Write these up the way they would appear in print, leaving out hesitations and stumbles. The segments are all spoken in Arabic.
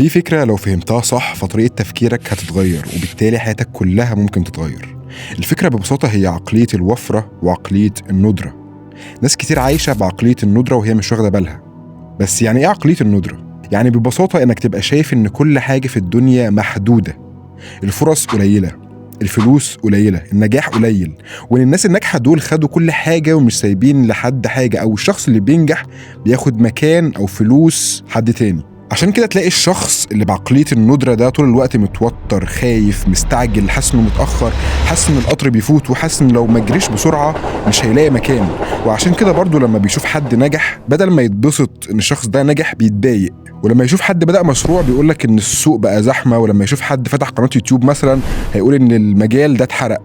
في فكرة لو فهمتها صح فطريقة تفكيرك هتتغير وبالتالي حياتك كلها ممكن تتغير. الفكرة ببساطة هي عقلية الوفرة وعقلية الندرة. ناس كتير عايشة بعقلية الندرة وهي مش واخدة بالها. بس يعني ايه عقلية الندرة؟ يعني ببساطة انك تبقى شايف ان كل حاجة في الدنيا محدودة. الفرص قليلة، الفلوس قليلة، النجاح قليل، وان الناس الناجحة دول خدوا كل حاجة ومش سايبين لحد حاجة، او الشخص اللي بينجح بياخد مكان او فلوس حد تاني. عشان كده تلاقي الشخص اللي بعقلية الندرة ده طول الوقت متوتر، خايف، مستعجل، حاسس انه متأخر، حاسس ان القطر بيفوت، وحاسس ان لو ما جريش بسرعة مش هيلاقي مكان. وعشان كده برضو لما بيشوف حد نجح بدل ما يتبسط ان الشخص ده نجح بيتضايق. ولما يشوف حد بدأ مشروع بيقولك ان السوق بقى زحمة، ولما يشوف حد فتح قناة يوتيوب مثلا هيقول ان المجال ده اتحرق.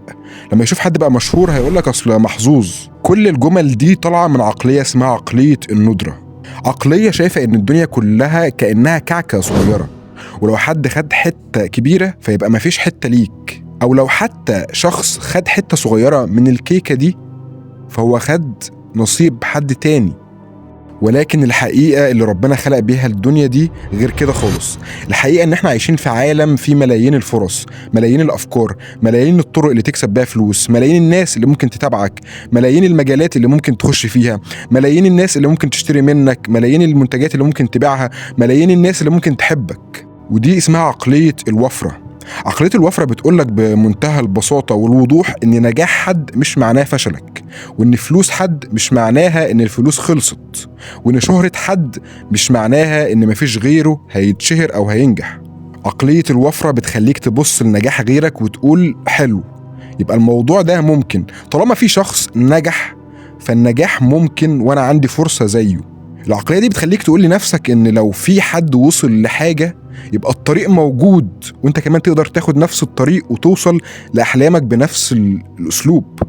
لما يشوف حد بقى مشهور هيقولك اصل محظوظ. كل الجمل دي طالعة من عقلية اسمها عقلية الندرة. عقلية شايفة ان الدنيا كلها كأنها كعكة صغيرة، ولو حد خد حتة كبيرة فيبقى مفيش حتة ليك، او لو حتى شخص خد حتة صغيرة من الكيكة دي فهو خد نصيب حد تاني. ولكن الحقيقة اللي ربنا خلق بيها الدنيا دي غير كده خالص. الحقيقة ان احنا عايشين في عالم فيه ملايين الفرص، ملايين الافكار، ملايين الطرق اللي تكسب بيها فلوس، ملايين الناس اللي ممكن تتابعك، ملايين المجالات اللي ممكن تخش فيها، ملايين الناس اللي ممكن تشتري منك، ملايين المنتجات اللي ممكن تبيعها، ملايين الناس اللي ممكن تحبك. ودي اسمها عقلية الوفرة. عقلية الوفرة بتقولك بمنتهى البساطة والوضوح ان نجاح حد مش معناه فشلك، وان فلوس حد مش معناها ان الفلوس خلصت، وان شهرة حد مش معناها ان مفيش غيره هيتشهر او هينجح. عقلية الوفرة بتخليك تبص لنجاح غيرك وتقول حلو، يبقى الموضوع ده ممكن. طالما في شخص نجح فالنجاح ممكن وانا عندي فرصة زيه. العقلية دي بتخليك تقول لنفسك ان لو في حد وصل لحاجة يبقى الطريق موجود، وانت كمان تقدر تاخد نفس الطريق وتوصل لأحلامك بنفس الأسلوب.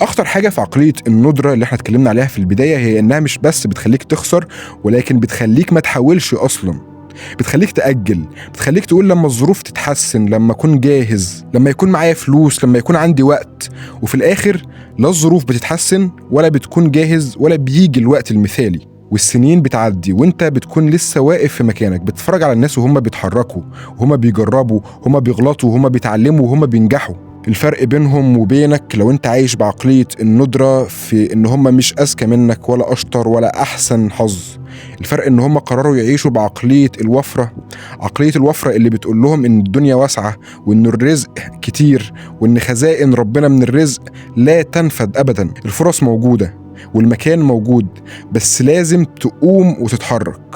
أخطر حاجة في عقلية الندرة اللي احنا اتكلمنا عليها في البداية هي انها مش بس بتخليك تخسر، ولكن بتخليك ما تحاولش أصلا. بتخليك تأجل، بتخليك تقول لما الظروف تتحسن، لما أكون جاهز، لما يكون معايا فلوس، لما يكون عندي وقت. وفي الآخر لا الظروف بتتحسن ولا بتكون جاهز ولا بيجي الوقت المثالي، والسنين بتعدي وانت بتكون لسه واقف في مكانك بتتفرج على الناس وهم بيتحركوا وهم بيجربوا وهم بيغلطوا وهم بيتعلموا وهم بينجحوا. الفرق بينهم وبينك لو انت عايش بعقلية الندرة في ان هم مش اذكى منك ولا اشطر ولا احسن حظ. الفرق ان هم قرروا يعيشوا بعقلية الوفرة. عقلية الوفرة اللي بتقول لهم ان الدنيا واسعة وان الرزق كتير وان خزائن ربنا من الرزق لا تنفد ابدا. الفرص موجودة والمكان موجود، بس لازم تقوم وتتحرك.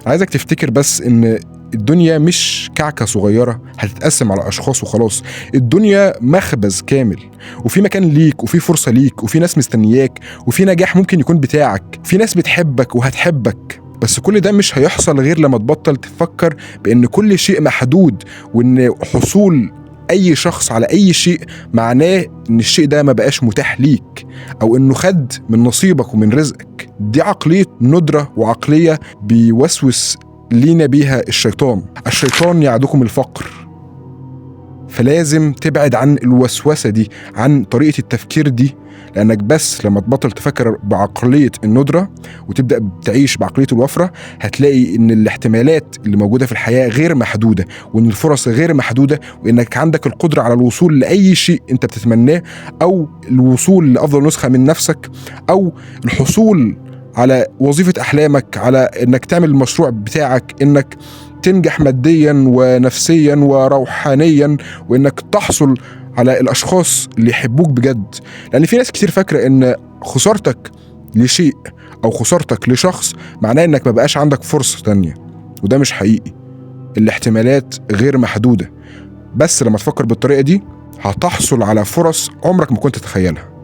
عايزك تفتكر بس ان الدنيا مش كعكة صغيرة هتتقسم على أشخاص وخلاص. الدنيا مخبز كامل، وفي مكان ليك وفي فرصة ليك وفي ناس مستنياك وفي نجاح ممكن يكون بتاعك، في ناس بتحبك وهتحبك. بس كل ده مش هيحصل غير لما تبطل تفكر بأن كل شيء محدود، وأن حصول أي شخص على أي شيء معناه أن الشيء ده ما بقاش متاح ليك، أو أنه خد من نصيبك ومن رزقك. دي عقلية ندرة وعقلية بيوسوس لينا بيها الشيطان يعدكم الفقر. فلازم تبعد عن الوسوسة دي، عن طريقة التفكير دي، لأنك بس لما تبطل تفكر بعقلية الندرة وتبدأ تعيش بعقلية الوفرة هتلاقي إن الاحتمالات اللي موجودة في الحياة غير محدودة، وإن الفرص غير محدودة، وإنك عندك القدرة على الوصول لأي شيء أنت بتتمناه، أو الوصول لأفضل نسخة من نفسك، أو الحصول على وظيفة أحلامك، على إنك تعمل المشروع بتاعك، إنك تنجح ماديا ونفسيا وروحانيا، وإنك تحصل على الأشخاص اللي يحبوك بجد. لأن في ناس كتير فاكرة إن خسارتك لشيء أو خسارتك لشخص معناه إنك ما بقاش عندك فرصة تانية، وده مش حقيقي. الاحتمالات غير محدودة، بس لما تفكر بالطريقة دي هتحصل على فرص عمرك ما كنت تتخيلها.